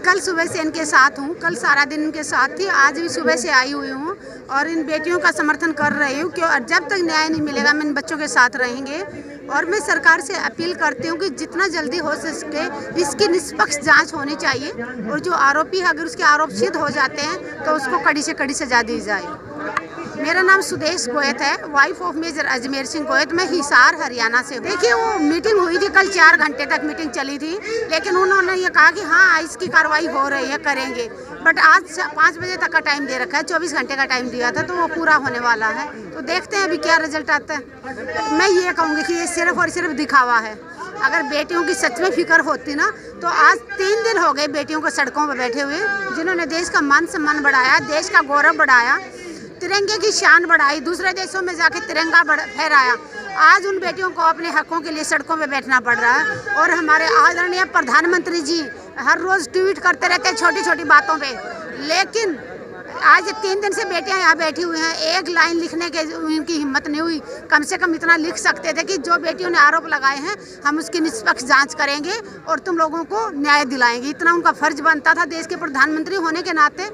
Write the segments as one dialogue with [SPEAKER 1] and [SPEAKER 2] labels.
[SPEAKER 1] कल सुबह से इनके साथ हूँ, कल सारा दिन इनके साथ थी, आज भी सुबह से आई हुई हूँ और इन बेटियों का समर्थन कर रही हूँ। क्यों जब तक न्याय नहीं मिलेगा हम इन बच्चों के साथ रहेंगे। और मैं सरकार से अपील करती हूँ कि जितना जल्दी हो सके इसकी निष्पक्ष जांच होनी चाहिए और जो आरोपी है अगर उसके आरोप सिद्ध हो जाते हैं तो उसको कड़ी से कड़ी सजा दी जाए। मेरा नाम सुदेश गोयत है, wife of major Ajmer Singh Goyat. मैं हिसार हरियाणा से। देखिए वो मीटिंग हुई थी, कल 4 घंटे तक मीटिंग चली थी, लेकिन उन्होंने ये कहा कि हाँ इसकी कार्रवाई हो रही है, करेंगे। बट आज 5 बजे तक का टाइम दे रखा है, 24 घंटे का टाइम दिया था, तो वो पूरा होने वाला है। तो देखते हैं अभी क्या रिजल्ट आता है। मैं ये कहूँगी कि ये सिर्फ और सिर्फ दिखावा है। अगर बेटियों की सच में फिक्र होती ना तो आज 3 दिन हो गए बेटियों को सड़कों पर बैठे हुए, जिन्होंने देश का मान सम्मान बढ़ाया, देश का गौरव बढ़ाया, तिरंगे की शान बढ़ाई, दूसरे देशों में जाके तिरंगा फहराया। आज उन बेटियों को अपने हकों के लिए सड़कों पे बैठना पड़ रहा है। और हमारे आदरणीय प्रधानमंत्री जी हर रोज़ ट्वीट करते रहते हैं छोटी छोटी बातों पे, लेकिन आज 3 दिन से बेटियां यहाँ बैठी हुई हैं, एक लाइन लिखने के उनकी हिम्मत नहीं हुई। कम से कम इतना लिख सकते थे कि जो बेटियों ने आरोप लगाए हैं हम उसकी निष्पक्ष जांच करेंगे और तुम लोगों को न्याय दिलाएंगे। इतना उनका फर्ज बनता था देश के प्रधानमंत्री होने के नाते।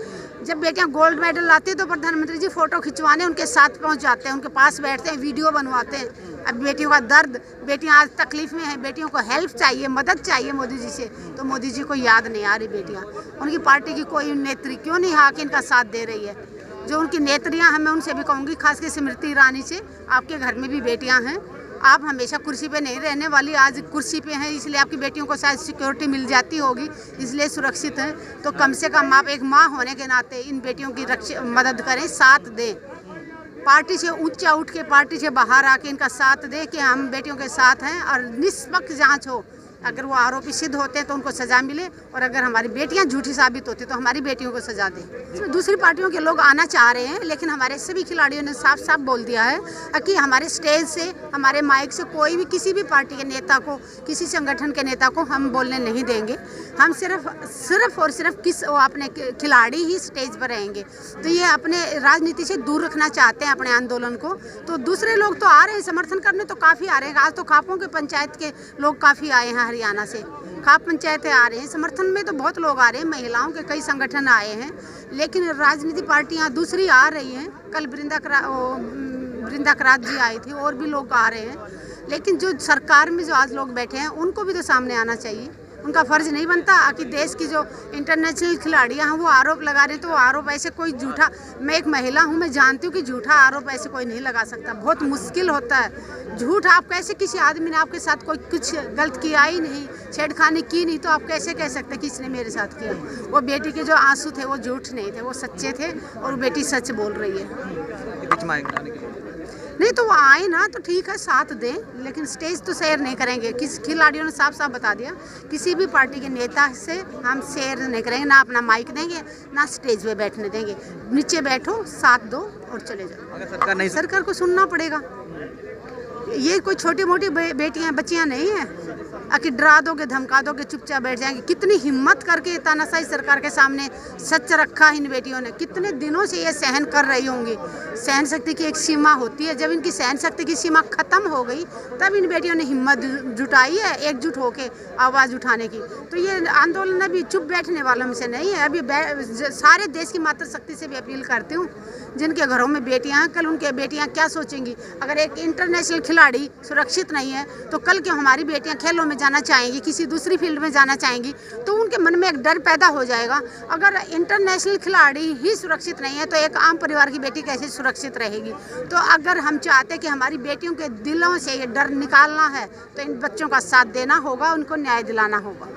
[SPEAKER 1] जब बेटियां गोल्ड मेडल लाती हैं तो प्रधानमंत्री जी फोटो खिंचवाने उनके साथ पहुंच जाते हैं, उनके पास बैठते हैं, वीडियो बनवाते हैं। अब बेटियों का दर्द, बेटियां आज तकलीफ में हैं, बेटियों को हेल्प चाहिए, मदद चाहिए मोदी जी से, तो मोदी जी को याद नहीं आ रही बेटियां। उनकी पार्टी की कोई नेत्री क्यों नहीं आके इनका साथ दे रही है। जो उनकी नेत्रियां हैं मैं उनसे भी कहूँगी, खास कर स्मृति ईरानी से, आपके घर में भी बेटियाँ हैं, आप हमेशा कुर्सी पे नहीं रहने वाली, आज कुर्सी पे हैं इसलिए आपकी बेटियों को शायद सिक्योरिटी मिल जाती होगी, इसलिए सुरक्षित हैं। तो कम से कम आप एक माँ होने के नाते इन बेटियों की मदद करें, साथ दें। पार्टी से ऊंचा उठ के पार्टी से बाहर आके इनका साथ दें कि हम बेटियों के साथ हैं और निष्पक्ष जांच हो। अगर वो आरोपी सिद्ध होते हैं तो उनको सज़ा मिले और अगर हमारी बेटियां झूठी साबित होती तो हमारी बेटियों को सज़ा दें। दूसरी पार्टियों के लोग आना चाह रहे हैं, लेकिन हमारे सभी खिलाड़ियों ने साफ साफ बोल दिया है कि हमारे स्टेज से, हमारे माइक से कोई भी किसी भी पार्टी के नेता को, किसी संगठन के नेता को हम बोलने नहीं देंगे। हम सिर्फ और सिर्फ अपने खिलाड़ी ही स्टेज पर रहेंगे। तो ये अपने राजनीति से दूर रखना चाहते हैं अपने आंदोलन को। तो दूसरे लोग तो आ रहे हैं समर्थन करने, तो काफ़ी आ रहे हैं। आज तो खापों के पंचायत के लोग काफ़ी आए हैं, हरियाणा से खाप पंचायतें आ रहे हैं समर्थन में, तो बहुत लोग आ रहे हैं, महिलाओं के कई संगठन आए हैं। लेकिन राजनीति पार्टियां दूसरी आ रही हैं। कल वृंदा करात जी आई थी, और भी लोग आ रहे हैं। लेकिन जो सरकार में जो आज लोग बैठे हैं उनको भी तो सामने आना चाहिए। उनका फ़र्ज़ नहीं बनता कि देश की जो इंटरनेशनल खिलाड़ियाँ हैं वो आरोप लगा रहे हैं, तो वो आरोप ऐसे कोई झूठा, मैं एक महिला हूँ, मैं जानती हूँ कि झूठा आरोप ऐसे कोई नहीं लगा सकता, बहुत मुश्किल होता है। झूठ आप कैसे, किसी आदमी ने आपके साथ कोई कुछ गलत किया ही नहीं, छेड़खानी की नहीं, तो आप कैसे कह सकते कि इसने मेरे साथ किया। वो बेटी के जो आंसू थे वो झूठ नहीं थे, वो सच्चे थे और बेटी सच बोल रही है। नहीं तो वो आए ना तो ठीक है, साथ दें, लेकिन स्टेज तो शेयर नहीं करेंगे। किस खिलाड़ियों ने साफ साफ बता दिया, किसी भी पार्टी के नेता से हम शेयर नहीं करेंगे, ना अपना माइक देंगे, ना स्टेज पे बैठने देंगे। नीचे बैठो, साथ दो और चले जाओ। अगर सरकार को सुनना पड़ेगा। ये कोई छोटी मोटी बेटियां बच्चियां नहीं हैं कि डरा दोगे, धमका दोगे, चुपचाप बैठ जाएंगे। कितनी हिम्मत करके तानाशाही सरकार के सामने सच रखा इन बेटियों ने, कितने दिनों से ये सहन कर रही होंगी। सहन शक्ति की एक सीमा होती है, जब इनकी सहन शक्ति की सीमा खत्म हो गई तब इन बेटियों ने हिम्मत जुटाई है एकजुट होके आवाज़ उठाने की। तो ये आंदोलन अभी चुप बैठने वालों में से नहीं है। अभी सारे देश की मातृशक्ति से भी अपील करती हूँ, जिनके घरों में बेटियां हैं, कल उनके बेटियां क्या सोचेंगी। अगर एक इंटरनेशनल खिलाड़ी सुरक्षित नहीं है तो कल क्यों हमारी बेटियां खेलों में जाना चाहेंगी, किसी दूसरी फील्ड में जाना चाहेंगी, तो उनके मन में एक डर पैदा हो जाएगा। अगर इंटरनेशनल खिलाड़ी ही सुरक्षित नहीं है तो एक आम परिवार की बेटी कैसे सुरक्षित रहेगी। तो अगर हम चाहते हैं कि हमारी बेटियों के दिलों से ये डर निकालना है तो इन बच्चों का साथ देना होगा, उनको न्याय दिलाना होगा।